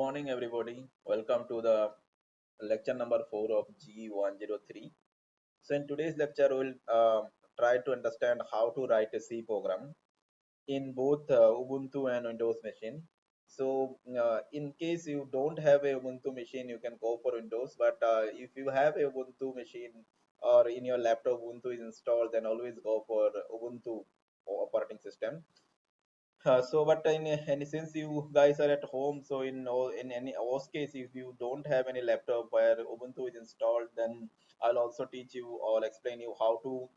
morning, everybody. Welcome to the lecture number 4 of GE103. So, in today's lecture, we'll try to understand how to write a C program in both Ubuntu and Windows machine. So, in case you don't have a Ubuntu machine, you can go for Windows. But if you have a Ubuntu machine or in your laptop Ubuntu is installed, then always go for Ubuntu operating system. But in any since you guys are at home, so in any worst case, if you don't have any laptop where Ubuntu is installed, then I'll also teach you or explain you how to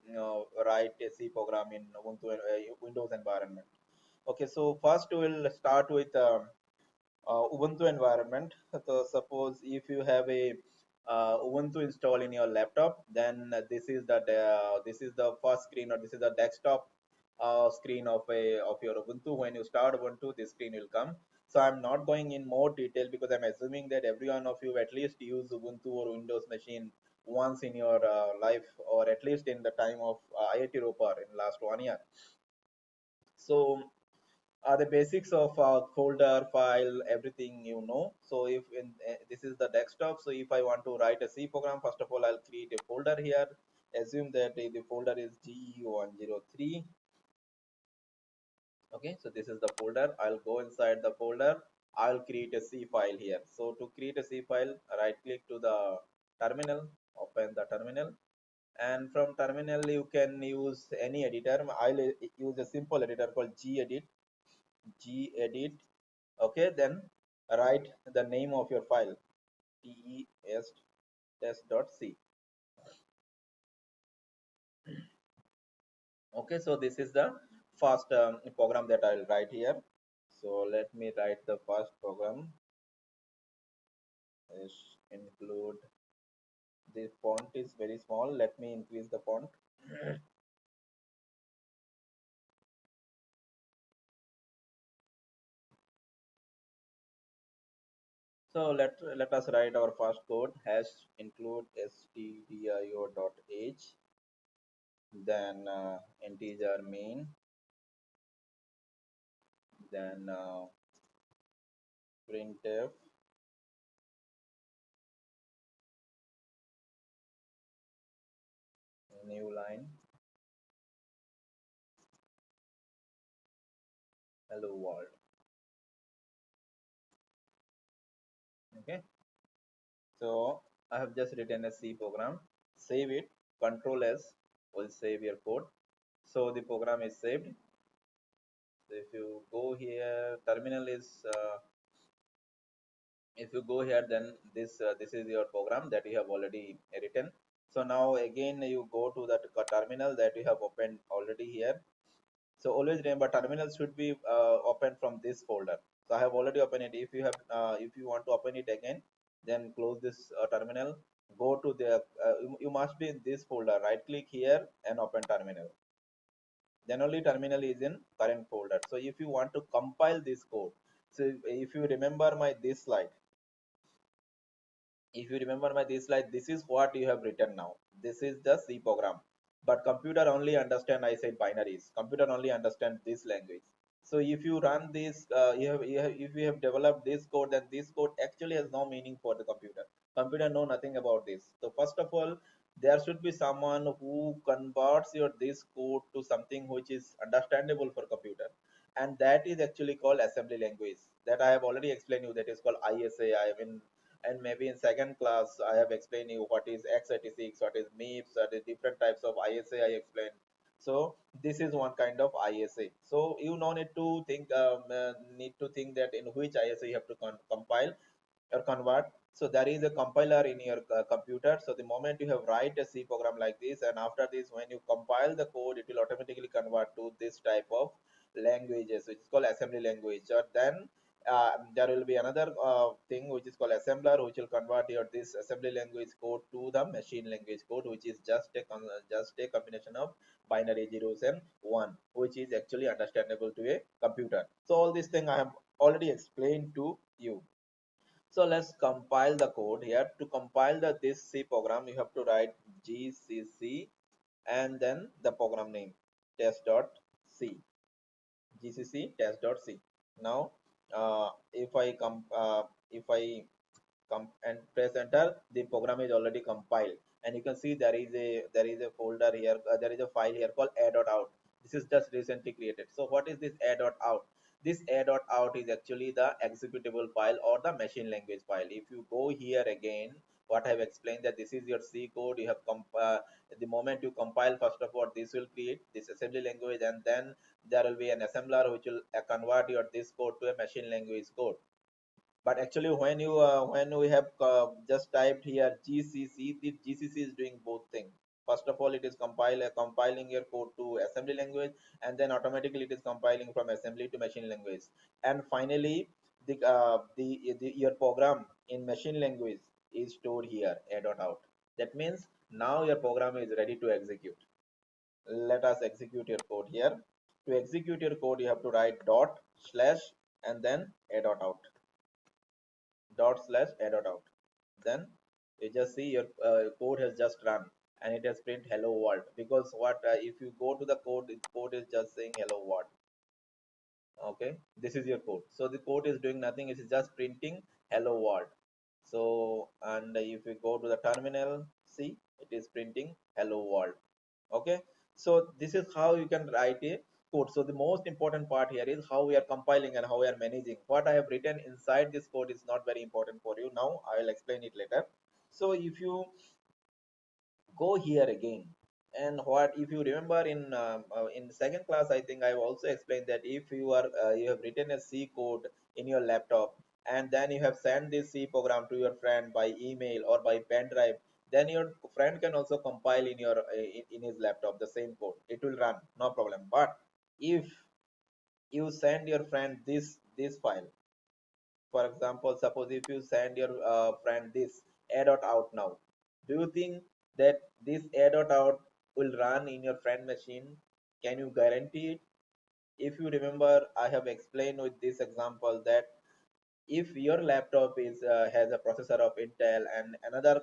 write a C program in Ubuntu Windows environment. Okay, so first we'll start with Ubuntu environment. So suppose if you have a Ubuntu installed in your laptop, then this is the first screen, or this is the desktop screen of your Ubuntu. When you start Ubuntu, this screen will come. So I'm not going in more detail because I'm assuming that every one of you at least use Ubuntu or Windows machine once in your life, or at least in the time of IIT Ropar in last 1 year. So the basics of folder file, everything you know. So if in this is the desktop, so if I want to write a C program, first of all I'll create a folder here. Assume that the folder is GE103. Okay, so this is the folder. I'll go inside the folder. I'll create a C file here. So to create a C file, right click to the terminal, open the terminal, and from terminal you can use any editor. I'll use a simple editor called gedit. Okay, then write the name of your file, tes test.c. Okay, so this is the first program that I'll write here. So let me write the first program. Is include, the font is very small, let me increase the font. So let us write our first code. Hash include stdio.h, then integer main, then printf new line, hello world. Okay, so I have just written a C program. Save it. Control S will save your code. So the program is saved. So if you go here, terminal is if you go here, then this is your program that you have already written. So now again you go to that terminal that you have opened already here. So always remember, terminal should be opened from this folder. So I have already opened it. If you want to open it again, then close this terminal. Go to the you must be in this folder. Right click here and open terminal. Then only terminal is in current folder. So if you want to compile this code, so if you remember my this slide, if you remember my this slide, this is what you have written now. This is the C program, but computer only understand, I said, binaries. Computer only understand this language. So if you run this if you have developed this code, then this code actually has no meaning for the computer know nothing about this. So first of all, there should be someone who converts your this code to something which is understandable for computer, and that is actually called assembly language, that I have already explained you. That is called ISA. I mean, and maybe in second class I have explained you what is x86, what is MIPS, what is different types of ISA I explained. So this is one kind of ISA. So you no need to think need to think that in which ISA you have to compile or convert. So there is a compiler in your computer. So the moment you have write a C program like this, and after this when you compile the code, it will automatically convert to this type of languages, which is called assembly language. Or then there will be another thing which is called assembler, which will convert your this assembly language code to the machine language code, which is just a combination of binary zeros and one, which is actually understandable to a computer. So all this thing I have already explained to you. So let's compile the code here. To compile this C program, you have to write gcc and then the program name test.c, gcc test.c. Now, if I if I come and press enter, the program is already compiled, and you can see there is a folder here, there is a file here called a.out. This is just recently created. So what is this a.out? This a.out is actually the executable file or the machine language file. If you go here again, what I have explained, that this is your C code. You have the moment you compile, first of all, this will create this assembly language, and then there will be an assembler which will convert your this code to a machine language code. But actually when we have just typed here GCC, the GCC is doing both things. First of all, it is compiling your code to assembly language, and then automatically it is compiling from assembly to machine language, and finally your program in machine language is stored here a.out. That means now your program is ready to execute. Let us execute your code here. To execute your code, you have to write dot slash and then a.out, dot slash a.out. Then you just see your code has just run, and it has print hello world. Because what if you go to the code, the code is just saying hello world. Okay, this is your code. So the code is doing nothing, it is just printing hello world. So, and if you go to the terminal, see, it is printing hello world. Okay, so this is how you can write a code. So the most important part here is how we are compiling and how we are managing. What I have written inside this code is not very important for you now, I will explain it later. So if you go here again, and what if you remember in second class, I think I have also explained that if you have written a C code in your laptop, and then you have sent this C program to your friend by email or by pen drive, then your friend can also compile in your in his laptop the same code. It will run, no problem. But if you send your friend this file, for example, suppose if you send your friend this a.out now, do you think that this a.out will run in your friend machine? Can you guarantee it? If you remember, I have explained with this example that if your laptop is has a processor of Intel, and another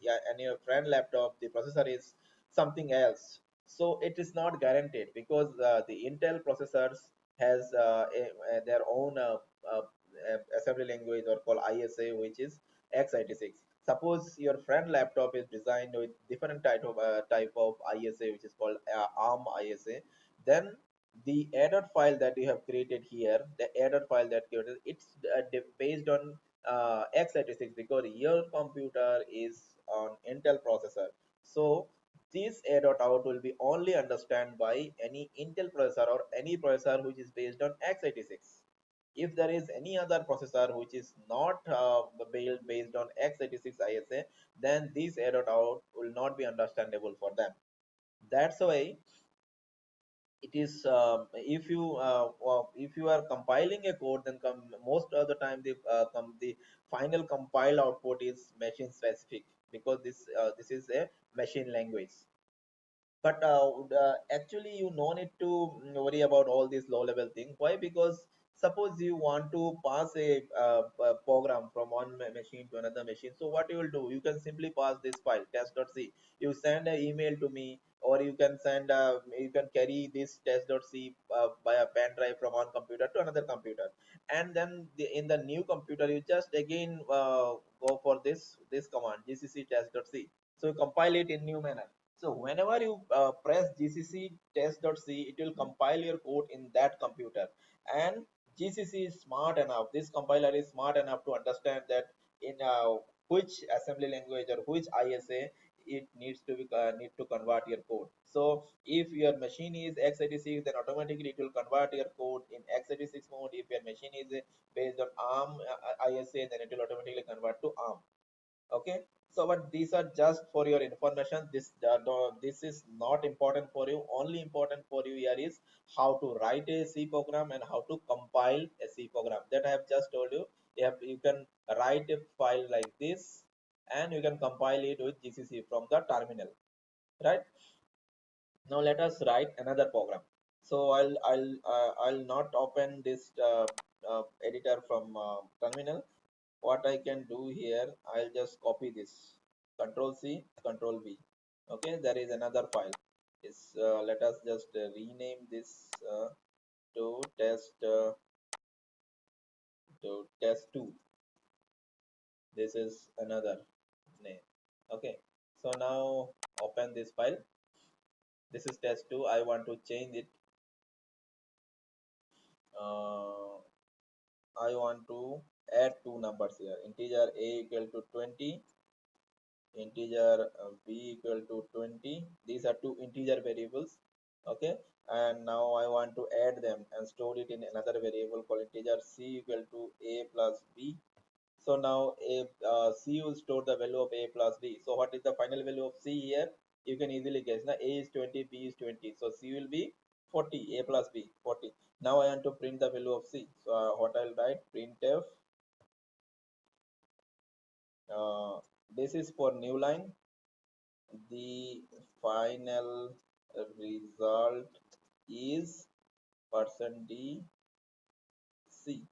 yeah, and your friend laptop, the processor is something else, so it is not guaranteed, because the Intel processors has their own assembly language or called ISA, which is x86. Suppose your friend laptop is designed with different type of ISA, which is called ARM ISA, then the added file that you have created here, the added file that created, it's based on x86, because your computer is on Intel processor. So this a.out will be only understand by any Intel processor or any processor which is based on x86. If there is any other processor which is not based on x86 ISA, then this a.out will not be understandable for them. That's why it is if you are compiling a code, then most of the time the final compile output is machine specific, because this is a machine language. But actually you no need to worry about all these low level things. Why? Because suppose you want to pass a program from one machine to another machine, so what you will do, you can simply pass this file test.c. You send an email to me, or you can you can carry this test.c by a pen drive from one computer to another computer, and then in the new computer you just again go for this command gcc test.c. So you compile it in new manner. So whenever you press GCC test.c, it will compile your code in that computer. And GCC is smart enough, this compiler is smart enough to understand that in which assembly language or which ISA it needs to be need to convert your code. So if your machine is x86, then automatically it will convert your code in x86 mode. If your machine is based on ARM ISA, then it will automatically convert to ARM. Okay, so but these are just for your information. This is not important for you. Only important for you here is how to write a C program and how to compile a C program. That I have just told you. You can write a file like this, and you can compile it with gcc from the terminal, right? Now let us write another program. So I'll not open this editor from terminal. What I can do here, I'll just copy this, control C, control V. Okay, there is another file. Is let us just rename this to test to test2. This is another name. Okay, so now open this file. This is test2. I want to change it. uh, I want to add two numbers here, integer a equal to 20, integer b equal to 20. These are two integer variables. Okay, and now I want to add them and store it in another variable called integer c equal to a plus b. So now C will store the value of A plus B. So what is the final value of C here? You can easily guess. Now A is 20, B is 20. So C will be 40, A plus B, 40. Now I want to print the value of C. So what I'll write, printf. Uh, this is for new line. The final result is percent D C.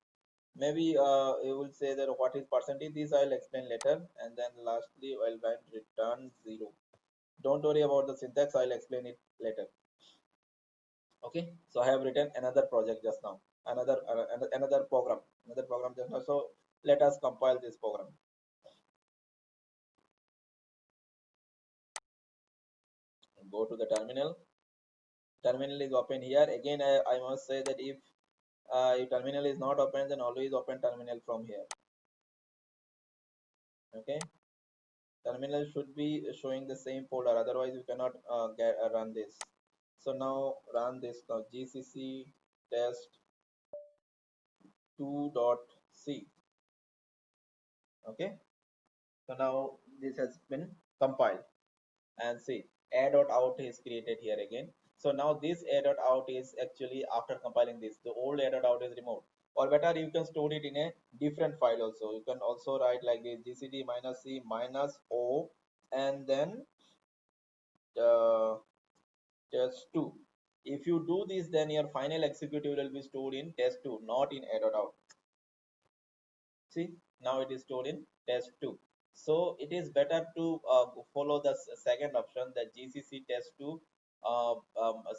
Maybe you will say that what is percentage. This I'll explain later. And then lastly I'll write return 0. Don't worry about the syntax, I'll explain it later. Okay, so I have written another project just now, another program just now. So let us compile this program. Go to the terminal. Terminal is open here. Again, I must say that if terminal is not open, then always open terminal from here. Okay, terminal should be showing the same folder, otherwise you cannot run this. So now run this now, gcc test 2.c. Okay, so now this has been compiled, and see a.out is created here again. So now this a.out is actually after compiling this, the old a.out is removed. Or better, you can store it in a different file also. You can also write like this, gcd minus c minus o, and then uh, test2. If you do this, then your final executable will be stored in test2, not in a.out. See, now it is stored in test2. So it is better to follow the second option, the gcc test2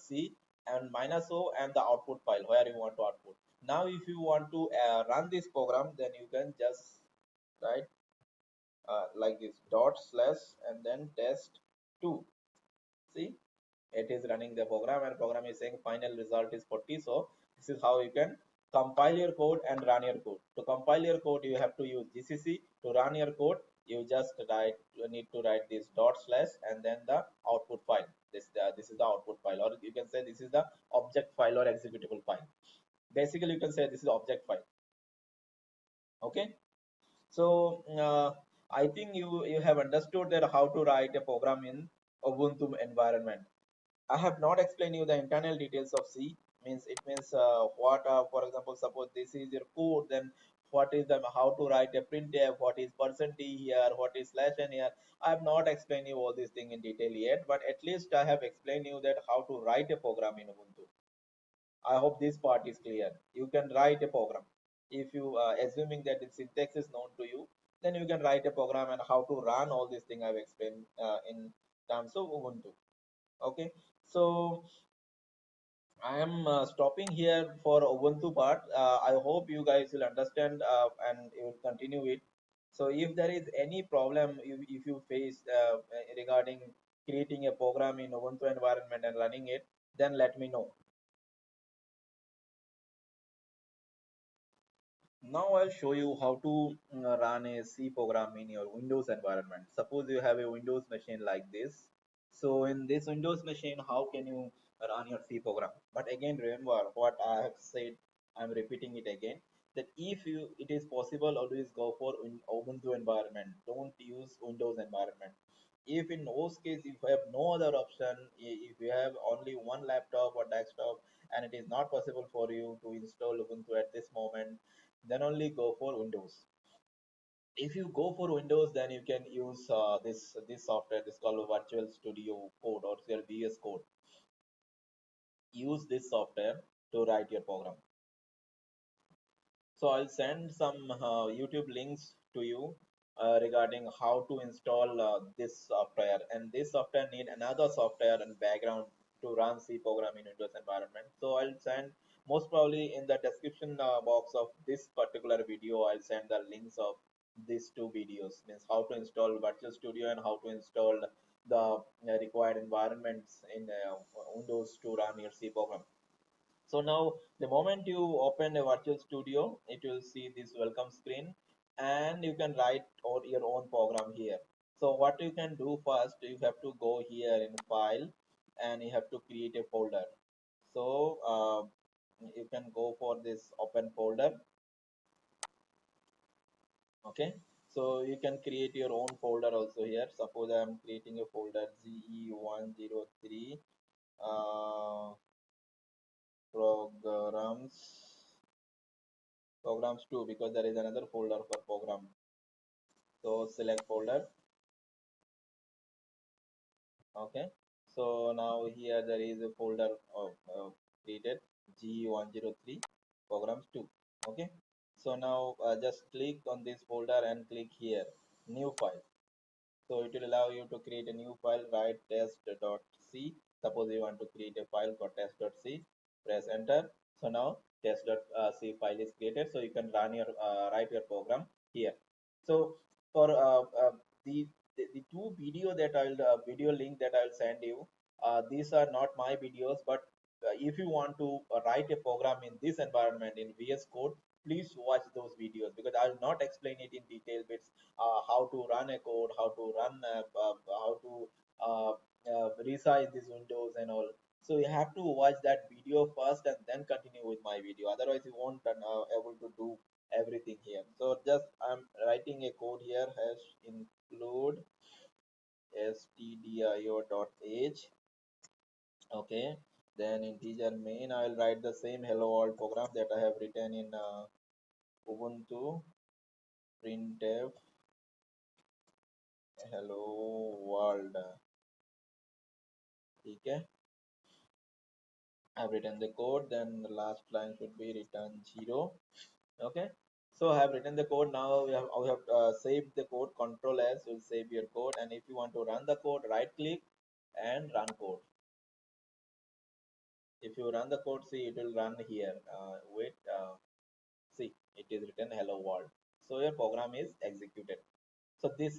c and minus o and the output file where you want to output. Now if you want to run this program, then you can just write like this dot slash and then test2. See, it is running the program, and program is saying final result is 40. So this is how you can compile your code and run your code. To compile your code, you have to use gcc. To run your code, you just need to write this dot slash and then the output file. This is the output file, or you can say this is the object file or executable file. Basically you can say this is object file. Okay, so I think you have understood that how to write a program in Ubuntu environment. I have not explained you the internal details of C. Means it means what, for example, suppose this is your code, then what is the how to write a printf, what is percent %d here, what is slash n here. I have not explained you all these things in detail yet, but at least I have explained you that how to write a program in Ubuntu. I hope this part is clear. You can write a program. If you assuming that the syntax is known to you, then you can write a program, and how to run all these things I've explained in terms of Ubuntu. Okay, so I am stopping here for Ubuntu part. I hope you guys will understand and you will continue it. So if there is any problem, if you face regarding creating a program in Ubuntu environment and running it, then let me know. Now I'll show you how to run a C program in your Windows environment. Suppose you have a Windows machine like this. So in this Windows machine, how can you run your C program? But again, remember what I have said. I'm repeating it again. That if it is possible, always go for Ubuntu environment. Don't use Windows environment. If in most cases, if you have no other option, if you have only one laptop or desktop, and it is not possible for you to install Ubuntu at this moment, then only go for Windows. If you go for Windows, then you can use this software. This called Virtual Studio Code or VS Code. Use this software to write your program. So I'll send some YouTube links to you regarding how to install this software. And this software need another software and background to run C program in Windows environment. So I'll send, most probably in the description box of this particular video, I'll send the links of these two videos, means how to install Virtual Studio and how to install the required environments in Windows to run your C program. So now the moment you open a Virtual Studio, it will see this welcome screen and you can write or your own program here. So what you can do first, you have to go here in file and you have to create a folder. So you can go for this open folder. Okay, so you can create your own folder also here. Suppose I am creating a folder GE103 programs programs 2, because there is another folder for program. So select folder. Okay, so now here there is a folder of created GE103 programs 2. Okay, so now just click on this folder and click here new file. So it will allow you to create a new file, write test.c. Suppose you want to create a file called test.c, press enter. So now test.c file is created. So you can run your write your program here. So for the, the two video link that I'll send you, these are not my videos, but if you want to write a program in this environment in VS Code, please watch those videos, because I'll not explain it in detail. But how to run a code, how to run, how to resize these windows and all. So you have to watch that video first and then continue with my video. Otherwise, you won't able to do everything here. So just I'm writing a code here, hash include stdio.h. Okay. Then integer main, I will write the same hello world program that I have written in Ubuntu printf hello world. Okay, I've written the code, then the last line should be return 0. Okay, so I have written the code. Now we have saved the code. Control S will save your code, and if you want to run the code, right click and run code. If you run the code, see it will run here. Wait, see it is written hello world. So your program is executed. So this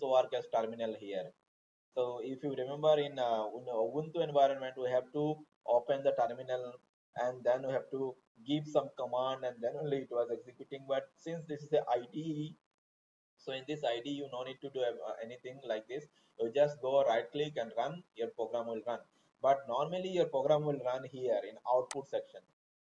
work as terminal here. So if you remember in Ubuntu environment, we have to open the terminal and then we have to give some command and then only it was executing. But since this is the IDE, so in this IDE you no need to do anything like this. You just go right click and run, your program will run. But normally your program will run here in output section.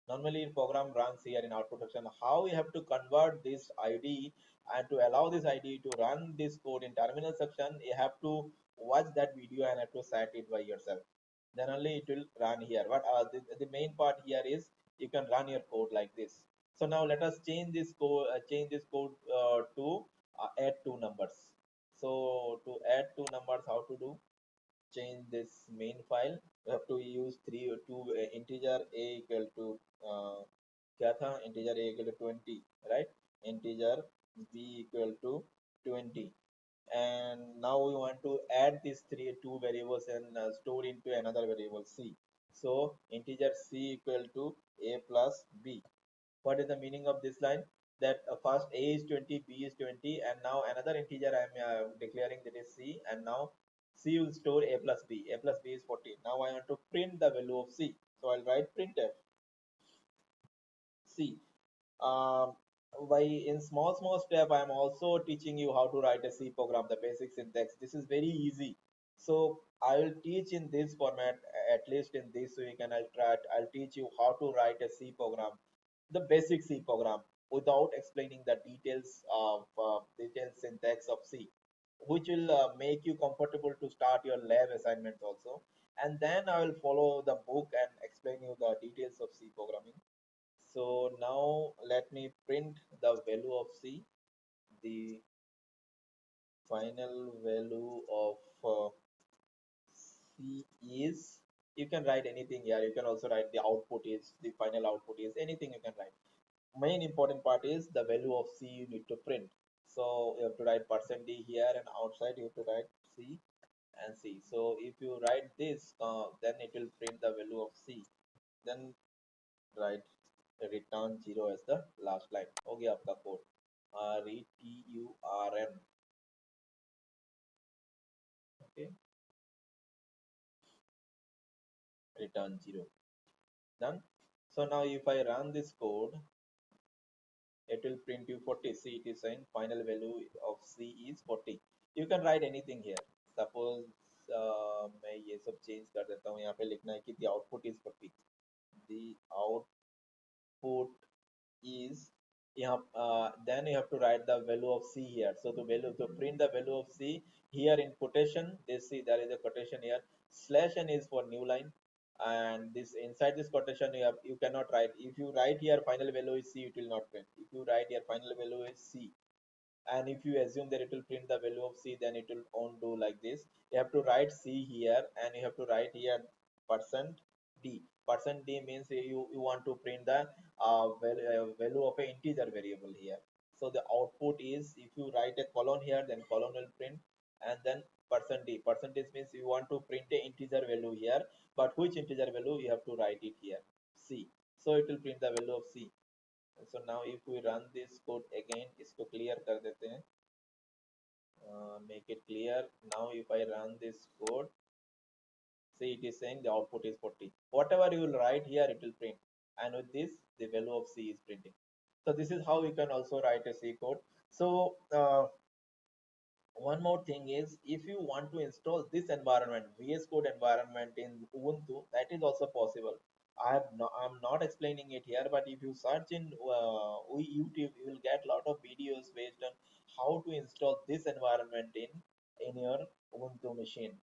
Normally program runs here in output section. How you have to convert this IDE and to allow this IDE to run this code in terminal section, you have to watch that video and have to set it by yourself. Then only it will run here. But the main part here is you can run your code like this. So now let us change this code to add two numbers. So to add two numbers, how to do? Change this main file. We have to use two integer a equal to क्या था integer a equal to 20, right? Integer b equal to 20, and now we want to add these two variables and store into another variable c. So integer c equal to a plus b. What is the meaning of this line? That first a is 20, b is 20, and now another integer I am declaring, that is c, and now c will store a plus b. A plus b is 14. Now I want to print the value of c. So I'll write printf c. um, by in small step I am also teaching you how to write a C program, the basic syntax. This is very easy. So I will teach in this format at least in this week, and I'll teach you how to write a C program, the basic C program, without explaining the detailed syntax of C, which will make you comfortable to start your lab assignments also. And then I will follow the book and explain you the details of C programming. So now let me print the value of C. The final value of C is, you can write anything here. You can also write the output is, the final output is, anything you can write. Main important part is the value of C you need to print. So you have to write %d here, and outside you have to write C and C. So if you write this, then it will print the value of C. Then write return 0 as the last line. हो गया आपका code. return. Okay, return 0. Done. So now if I run this code, it will print you 40. See, it is saying final value of C is 40. You can write anything here. Suppose मैं ये सब change कर देता हूँ, यहाँ पे लिखना है कि the output is 40. The output is यहाँ, then you have to write the value of C here. So to print the value of C here in quotation, they see there is a quotation here. Slash n is for new line, and this inside this quotation you cannot write. If you write here final value is C, it will not print. If you write here final value is C, and if you assume that it will print the value of C, then it will on do like this. You have to write C here, and you have to write here percent D. Percent D means you want to print the value of an integer variable here. So the output is, if you write a colon here, then colon will print, and then percent D. Percentage means you want to print a integer value here, but which integer value you have to write it here, C. So it will print the value of C. So now if we run this code again, इसको clear कर देते हैं, make it clear. Now if I run this code, see, it is saying the output is 40. Whatever you will write here, it will print, and with this the value of C is printing. So this is how you can also write a C code. So one more thing is, if you want to install this environment, VS Code environment in Ubuntu, that is also possible. I'm not explaining it here, but if you search in YouTube, you will get a lot of videos based on how to install this environment in your Ubuntu machine.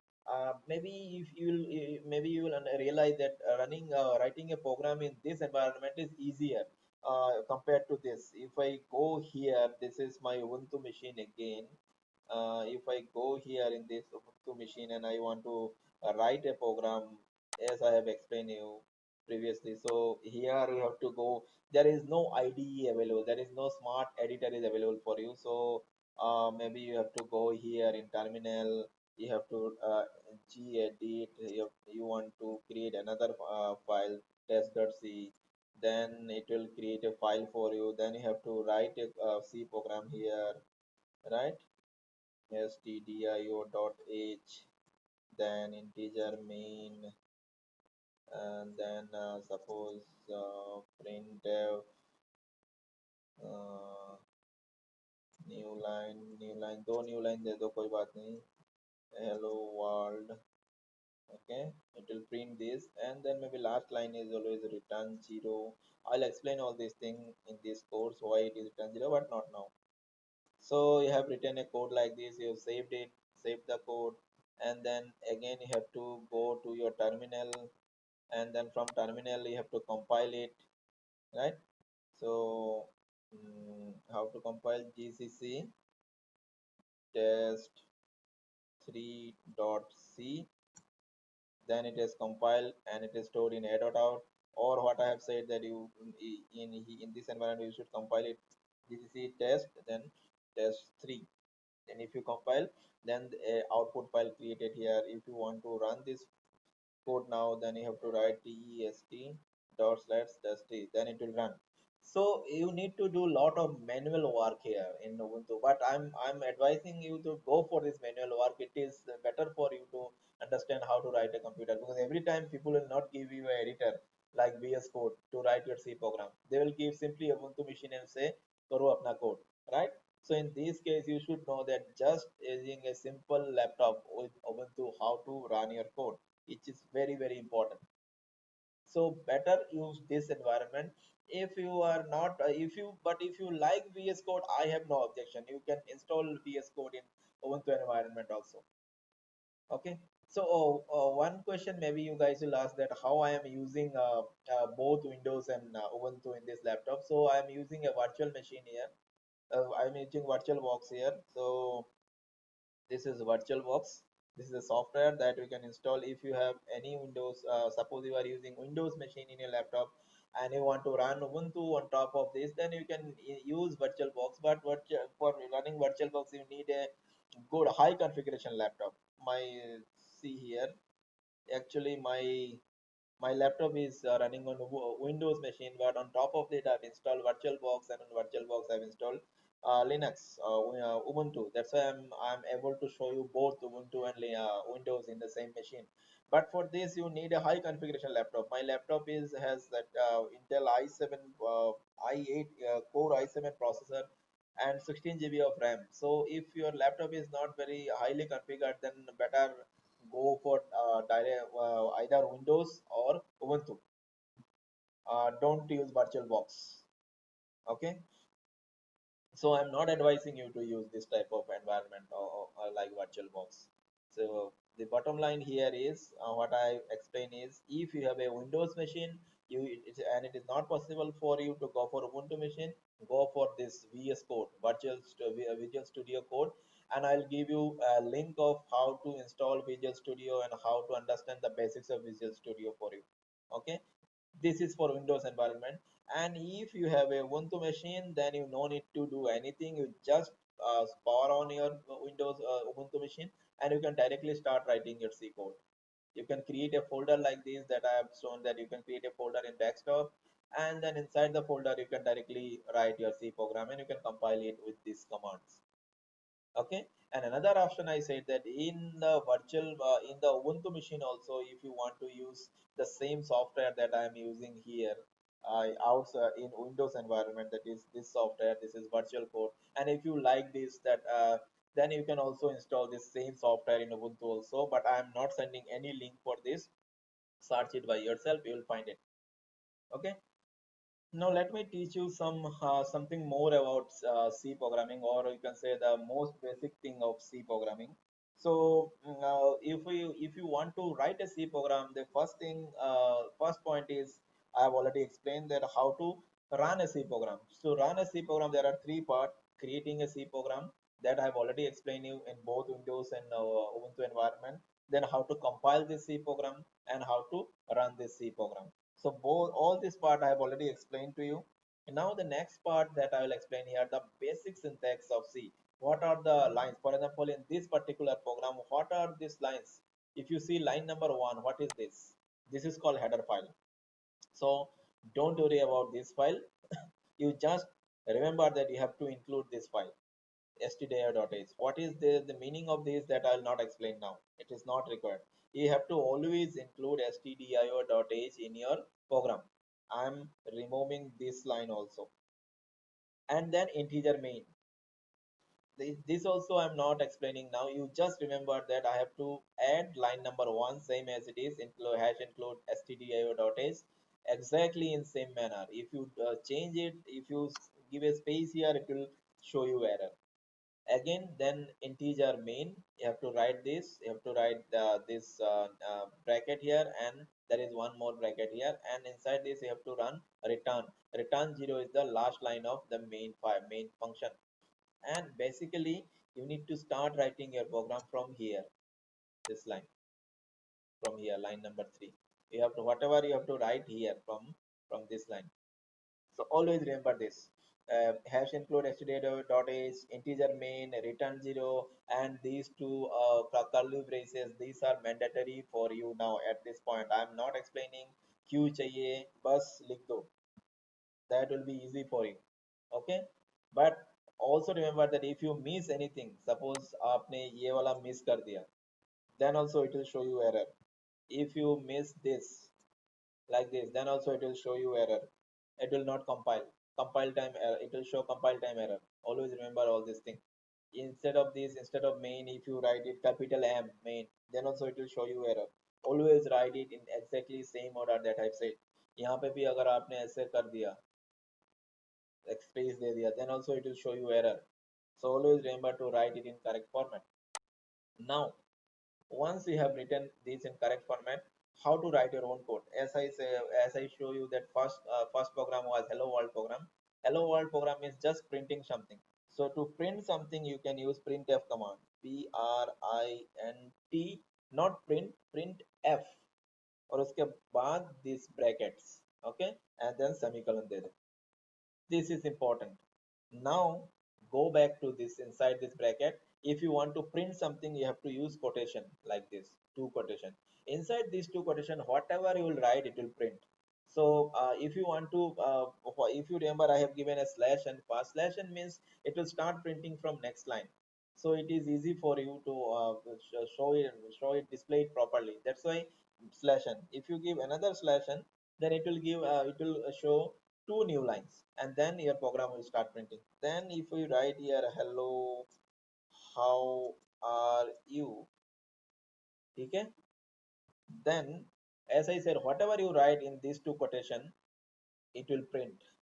Maybe if you will, maybe you will realize that writing a program in this environment is easier compared to this. If I go here, this is my Ubuntu machine again. If I go here in this Ubuntu machine and I want to write a program, as I have explained you previously. So here you have to go. There is no IDE available. There is no smart editor is available for you. So maybe you have to go here in terminal. You have to gedit. You want to create another file, test.c. Then it will create a file for you. Then you have to write a C program here, right? stdio.h, then integer main, and then suppose printf uh, new line दो new line दे दो, कोई बात नहीं. Hello world. Okay, it will print this, and then maybe last line is always return 0. I'll explain all these things in this course why it is return 0, but not now. So you have written a code like this, you have saved it, saved the code, and then again you have to go to your terminal, and then from terminal you have to compile it, right? So how to compile? GCC test3.c, then it is compiled and it is stored in a.out, or what I have said that you in this environment you should compile it GCC test, then test3. And if you compile, then the output file created here. If you want to run this code now, then you have to write test dot slash test, then it will run. So you need to do a lot of manual work here in Ubuntu, but I'm advising you to go for this manual work. It is better for you to understand how to write a computer, because every time people will not give you an editor like VS Code to write your C program. They will give simply Ubuntu machine and say karo apna code, right? So in this case, you should know that just using a simple laptop with Ubuntu, how to run your code, which is very very important. So better use this environment. If you are not if you but if you like VS Code, I have no objection, you can install VS Code in Ubuntu environment also. Okay. So one question maybe you guys will ask, that how I am using both Windows and Ubuntu in this laptop. So I am using a virtual machine here. I'm using VirtualBox here. So this is VirtualBox. This is a software that you can install if you have any Windows. Suppose you are using Windows machine in your laptop and you want to run Ubuntu on top of this, then you can use VirtualBox. But for running VirtualBox, you need a good high configuration laptop. My see here, actually my laptop is running on Windows machine, but on top of it I've installed VirtualBox, and on VirtualBox I've installed Linux, Ubuntu. That's why I'm able to show you both Ubuntu and Windows in the same machine. But for this, you need a high configuration laptop. My laptop is has that Intel i7 i8 core i7 processor and 16 GB of RAM. So if your laptop is not very highly configured, then better go for either Windows or Ubuntu. Don't use VirtualBox. Okay, so I'm not advising you to use this type of environment or like VirtualBox. So the bottom line here is what I explain is if you have a Windows machine, and it is not possible for you to go for Ubuntu machine, go for this VS Code, Visual Studio Code, and I'll give you a link of how to install Visual Studio and how to understand the basics of Visual Studio for you. Okay, this is for Windows environment. And if you have a Ubuntu machine, then you no need to do anything. You just power on your Windows Ubuntu machine, and you can directly start writing your C code. You can create a folder like this that I have shown, that you can create a folder in desktop, and then inside the folder you can directly write your C program, and you can compile it with these commands. Okay, and another option I said that in the in the Ubuntu machine also, if you want to use the same software that I am using here outside in Windows environment, that is this software, this is virtual code, and if you like this, that then you can also install this same software in Ubuntu also, but I am not sending any link for this. Search it by yourself, you will find it. Okay, now let me teach you something more about C programming, or you can say the most basic thing of C programming. So if you want to write a C program, the first point is I have already explained that how to run a C program. So run a C program, there are three parts. Creating a C program, that I have already explained you in both Windows and Ubuntu environment. Then how to compile this C program and how to run this C program. So both all this part I have already explained to you. And now the next part that I will explain here, the basic syntax of C. What are the lines? For example, in this particular program, what are these lines? If you see line number 1, what is this? This is called header file. So don't worry about this file. You just remember that you have to include this file, stdio.h. What is the meaning of this, that I'll not explain now. It is not required. You have to always include stdio.h in your program. I'm removing this line also. And then integer main. This also I'm not explaining now. You just remember that I have to add line number 1 same as it is, include include stdio.h exactly in same manner. If you change it, if you give a space here, it will show you error again. Then integer main, you have to write this, you have to write this bracket here, and there is one more bracket here, and inside this you have to run return 0 is the last line of the main function. And basically you need to start writing your program from here, this line, from here, line number 3. You have to, whatever you have to write here from this line. So always remember this. Hash include stdio.h, integer main, return 0, and these two curly braces, these are mandatory for you now at this point. I'm not explaining. Q chahiye, bus likh do. That will be easy for you. Okay, but also remember that if you miss anything, suppose आपने ये वाला miss कर दिया, then also it will show you error. If you miss this like this, then also it will show you error. It will not compile time error, it will show compile time error. Always remember all these things. Instead of this, instead of main, if you write it capital M main, then also it will show you error. Always write it in exactly same order that I've said. यहाँ पे भी अगर आपने ऐसे कर दिया, like space दे दिया, then also it will show you error. So always remember to write it in correct format. Now once you have written this in correct format, how to write your own code? As I say, as I show you that first program was hello world program. Hello world program is just printing something. So to print something, you can use printf command. print, not printf, और उसके बाद these brackets. Okay, and then semicolon they they. This is important. Now go back to this, inside this bracket. If you want to print something, you have to use quotation like this, two quotation. Inside these two quotation, whatever you will write, it will print. So if you want to, if you remember, I have given a slash and pass. Slash and means it will start printing from next line. So it is easy for you to show it, display it properly. That's why slash n. If you give another slash n, then it will show two new lines, and then your program will start printing. Then if we write here, hello, how are you? Okay. Then, as I said, whatever you write in these two quotation, it will print.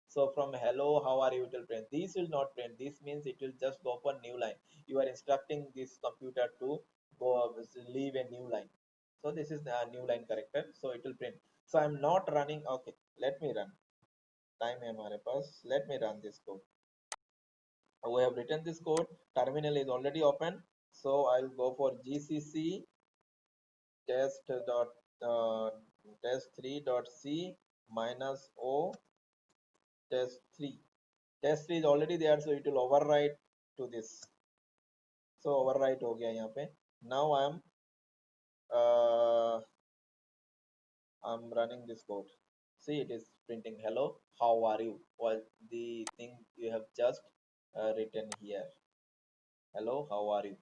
So from hello, how are you, it will print. This will not print. This means it will just go open new line. You are instructing this computer to go leave a new line. So this is the new line character. So it will print. So I'm not running. Okay, let me run. Time हमारे पास. Let me run this code. We have written this code. Terminal is already open. So I'll go for GCC test dot uh, test3.c minus o test3. Test3 is already there, so it will overwrite to this. So overwrite हो गया यहाँ पे. Now uh, I'm running this code. See, it is printing hello, how are you? Well, the thing you have just written here. Hello, how are you?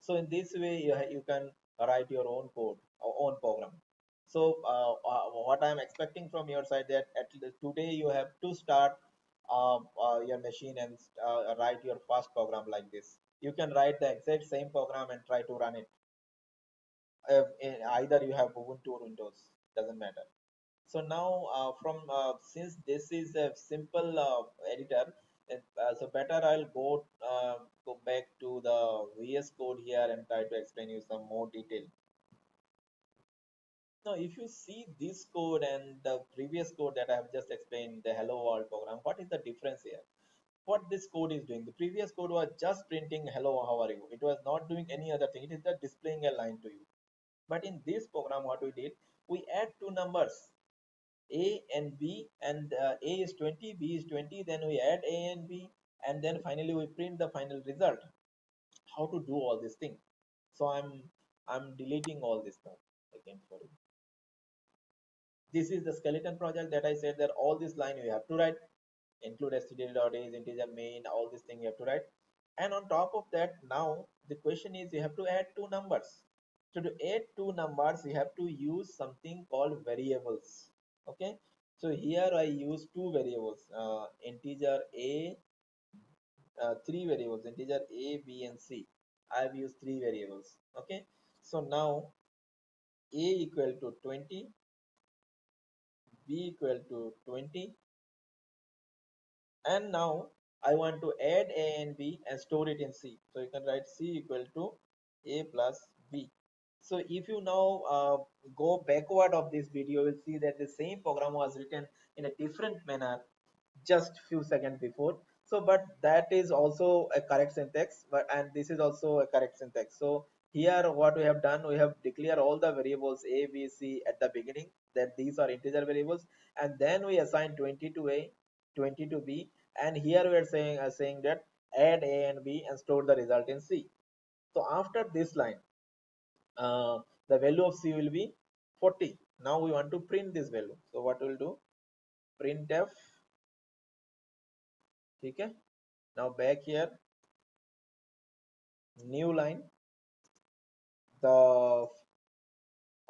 So in this way, you can write your own code or own program. So what I'm expecting from your side, that at least today you have to start your machine and write your first program like this. You can write the exact same program and try to run it. Either you have Ubuntu or Windows, doesn't matter. So now from since this is a simple editor, so better I'll go back to the VS Code here and try to explain you some more detail. Now if you see this code and the previous code that I have just explained, the hello world program, what is the difference here? What this code is doing, the previous code was just printing hello, how are you. It was not doing any other thing, it is just displaying a line to you. But in this program, what we did, we add two numbers, A and B, and A is 20, B is 20, then we add A and B, and then finally we print the final result. How to do all this thing? So I'm deleting all this now again for you. This is the skeleton project that I said, that all this line you have to write, include std.is, integer main, all this thing you have to write. And on top of that, now the question is, you have to add two numbers. So to add two numbers, you have to use something called variables. Okay, so here I use two variables, integer a, three variables, integer a, b, and c. I have used three variables. Okay, so now a equal to 20, b equal to 20, and now I want to add a and b and store it in c. So you can write c equal to a plus b. So if you now go backward of this video, you will see that the same program was written in a different manner just few seconds before. So but that is also a correct syntax, but and this is also a correct syntax. So here what we have done, we have declared all the variables a, b, c at the beginning, that these are integer variables, and then we assign 20 to a, 20 to b, and here we are saying that add a and b and store the result in c. So after this line, the value of c will be 40. Now we want to print this value, so what we'll do, printf. Okay, now back here, new line, the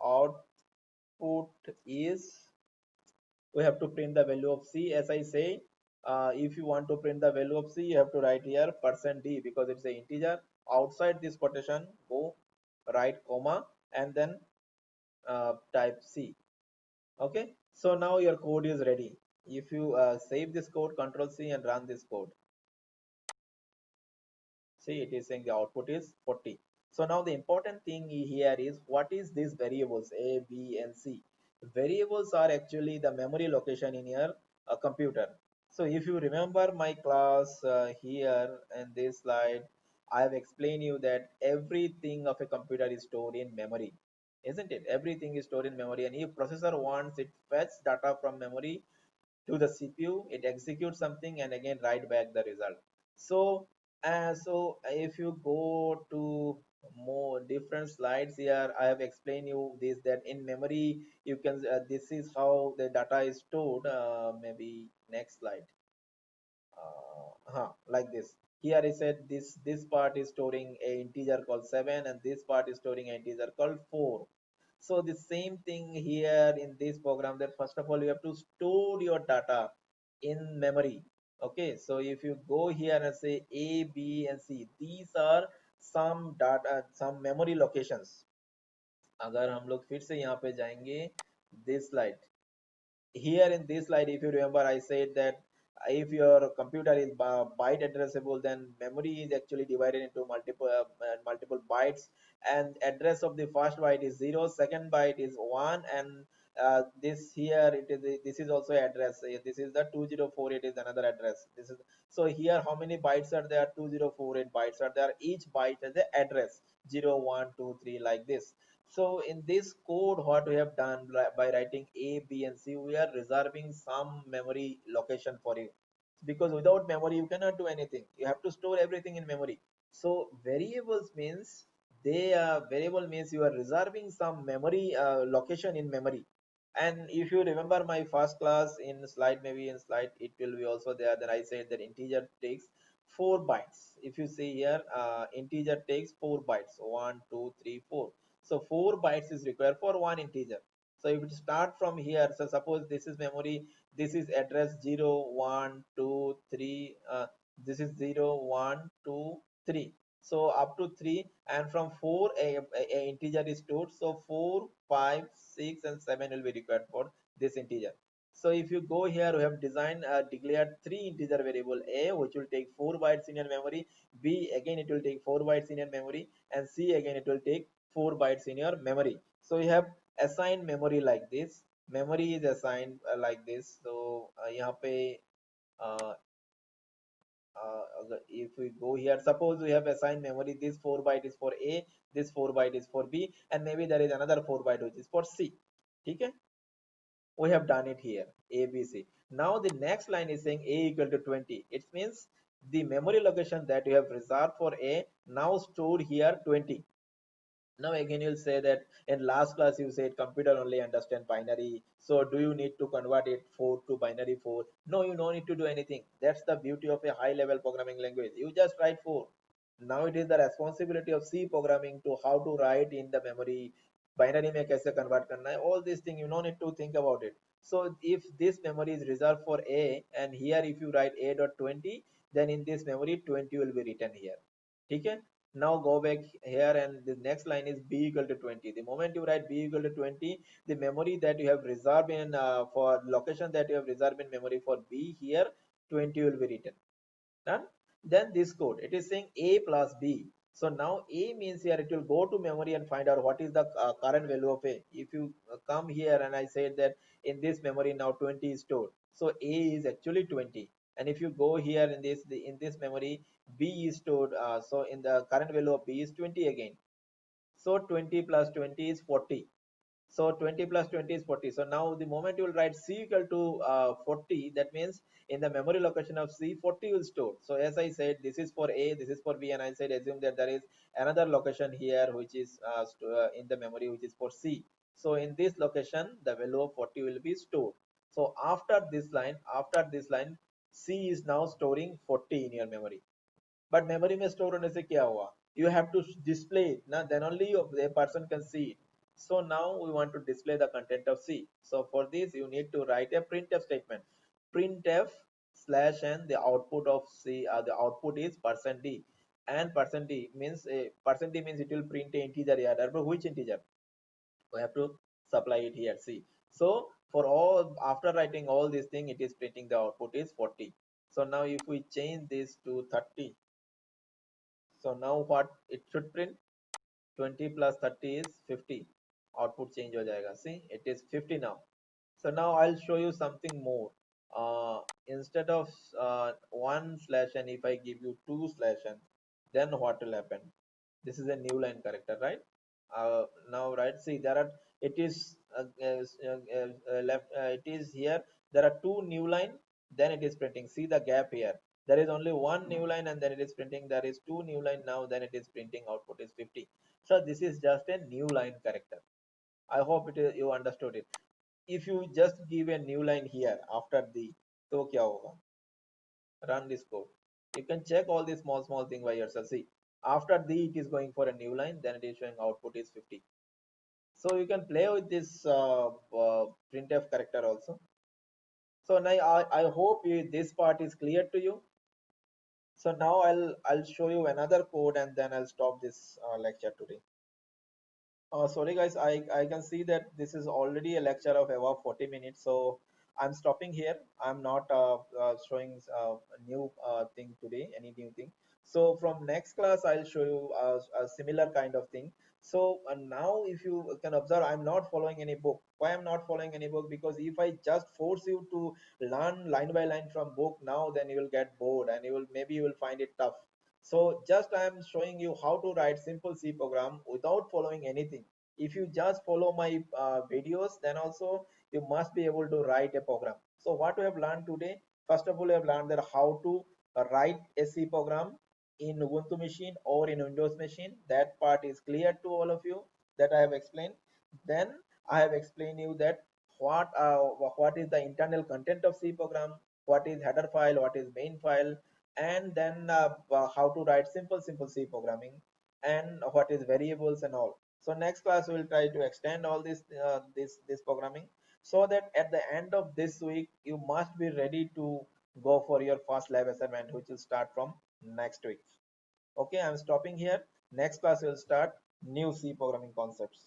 output is, we have to print the value of c. As I say, if you want to print the value of c, you have to write here %d, because it's an integer. Outside this quotation, go write comma and then type c. Okay, so now your code is ready. If you save this code, control c, and run this code, see, it is saying the output is 40. So now the important thing here is, what is these variables a, b, and c? Variables are actually the memory location in your computer. So if you remember my class here in this slide, I have explained you that everything of a computer is stored in memory, isn't it? Everything is stored in memory, and if processor wants, it fetch data from memory to the CPU, it executes something and again write back the result. So if you go to more different slides here. I have explained you this, that in memory you can this is how the data is stored. Maybe next slide. Like this. Here I said this part is storing a integer called 7 and this part is storing an integer called 4. So the same thing here in this program, that first of all you have to store your data in memory. Okay, so if you go here and say A, B and C, these are some data, some memory locations. अगर हम लोग फिर से यहाँ पे जाएंगे this slide. Here in this slide, if you remember, I said that if your computer is byte addressable, then memory is actually divided into multiple bytes, and address of the first byte is 0, second byte is 1, and this here it is this is also address. This is the 2048 is another address. This is, so here how many bytes are there? 2048 bytes are there. Each byte is the address 0, 1, 2, 3, like this. So in this code, what we have done by writing A, B, and C, we are reserving some memory location for you. Because without memory, you cannot do anything. You have to store everything in memory. So variables means variable means you are reserving some memory location in memory. And if you remember my first class in slide, maybe in slide it will be also there. That I said that integer takes 4 bytes. If you see here, integer takes 4 bytes. 1, 2, 3, 4. So 4 bytes is required for one integer. So if you start from here, so suppose this is memory, this is address 0, 1, 2, 3, this is 0, 1, 2, 3. So up to 3, and from 4 a integer is stored. So 4, 5, 6 and 7 will be required for this integer. So if you go here, we have designed declared 3 integer variable A, which will take 4 bytes in your memory, B again it will take 4 bytes in your memory, and C again it will take 4 bytes in your memory. So you have assigned memory like this. Memory is assigned like this. So यहाँ पे if we go here, suppose we have assigned memory, this 4 byte is for A, this 4 byte is for B, and maybe there is another 4 byte which is for C. Okay, we have done it here, A, B, C. Now the next line is saying A equal to 20. It means the memory location that you have reserved for A now stored here 20. Now again you'll say that in last class you said computer only understand binary, so do you need to convert it 4 to binary 4? No, you don't need to do anything. That's the beauty of a high level programming language. You just write 4. Now it is the responsibility of C programming to how to write in the memory, binary में कैसे convert करना है, all these things you don't need to think about it. So if this memory is reserved for A, and here if you write A dot 20, then in this memory 20 will be written here. Okay, now go back here, and the next line is B equal to 20. The moment you write B equal to 20, the memory that you have reserved in for location that you have reserved in memory for B, here 20 will be written. Done. Then this code, it is saying A plus B. So now A means here it will go to memory and find out what is the current value of A. If you come here and I said that in this memory now 20 is stored, so A is actually 20. And if you go here in this memory, B is stored, so in the current value of B is 20 again. So 20 plus 20 is 40. So 20 plus 20 is 40. So now the moment you will write C equal to 40, that means in the memory location of C, 40 will store. So as I said, this is for A, this is for B, and I said assume that there is another location here which is in the memory which is for C. So in this location, the value of 40 will be stored. So after this line, C is now storing 40 in your memory. But memory में store होने से क्या हुआ? You have to display it, ना? Then only a person can see it. So now we want to display the content of C. So for this you need to write a printf statement. Printf slash n, the output of C, the output is %d, and %d means %d means it will print a integer here. Therefore, which integer? We have to supply it here. See. So for all, after writing all these thing, it is printing the output is 40. So now if we change this to 30, so now what it should print? 20 plus 30 is 50. Output change ho jayega. See, it is 50 now. So now I'll show you something more. Instead of 1 slash n, if I give you 2 slash n, then what will happen? This is a new line character, right? Now, right? See, there are. It is left. It is here. There are two new line. Then it is printing. See the gap here. There is only one new line and then it is printing. There is two new line now, then it is printing output is 50. So this is just a new line character. I hope you understood it. If you just give a new line here after the, तो क्या होगा? Run this code. You can check all these small thing by yourself. See, after the it is going for a new line, then it is showing output is 50. So you can play with this printf character also. So now I hope this part is clear to you. So now I'll show you another code and then I'll stop this lecture today. Sorry guys, I can see that this is already a lecture of about 40 minutes, so I'm stopping here. I'm not showing a new thing today, any new thing. So from next class, I'll show you a similar kind of thing. So now if you can observe, I'm not following any book. Why I'm not following any book? Because if I just force you to learn line by line from book now, then you will get bored and you will find it tough. So just I am showing you how to write simple C program without following anything. If you just follow my videos, then also you must be able to write a program. So what we have learned today, first of all, we have learned that how to write a C program in Ubuntu machine or in Windows machine. That part is clear to all of you that I have explained. Then I have explained you that what is the internal content of C program, what is header file, what is main file, and then how to write simple C programming, and what is variables and all. So next class we will try to extend all this programming, so that at the end of this week you must be ready to go for your first lab assignment, which will start from next week. Okay, I'm stopping here. Next class will start new C programming concepts.